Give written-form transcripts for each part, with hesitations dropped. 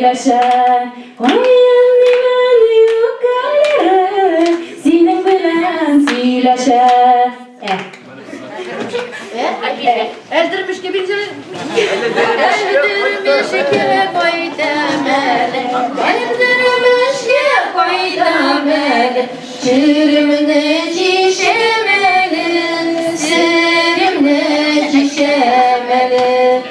сөйләшә. Кайын димен юкәләре, синең белән сөйләшә. Eldirmişke bileceğim. Eldirmişke koydamele. Eldirmişke koydamele. Çürümünü çişemeli. Sürümünü çişemeli.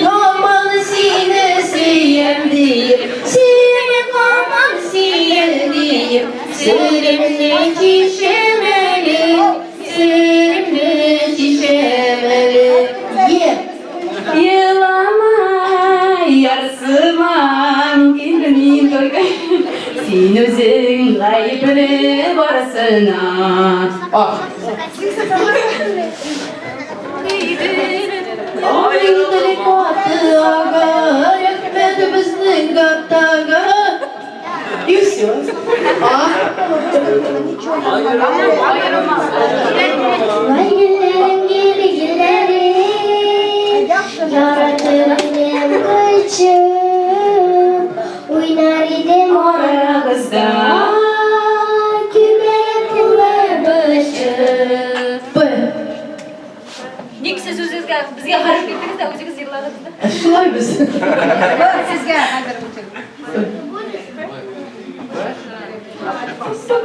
Aman seni sevdiğim. Seni aman sevdiğim. Sürümünü çişemeli. Sürümünü çişemeli. Yılama yarsımam gülmeyin только Sen özün gaybını barasına Ağayın delikatı ağa Yakmet bizning gattaga И все. Vaygilerim geri gilerim Yaratırım kaçım Oynar idim Aramızda Kübeye kullar başı Ник siz o'zingizga bizga qarab ketdingiz-da, o'zingiz yig'ladingiz-da. Şulay biz Sizga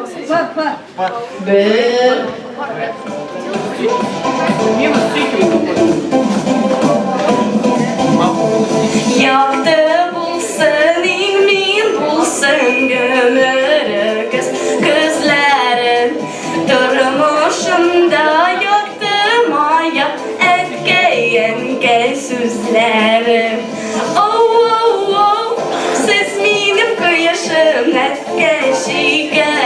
hozir Bir Yaktı bulsun ilmin bulsun gömürüz kızların Durmuşumda yaktım ayak etkeyenke sözlerim Oh oh oh siz benim kıyışım etkeşigen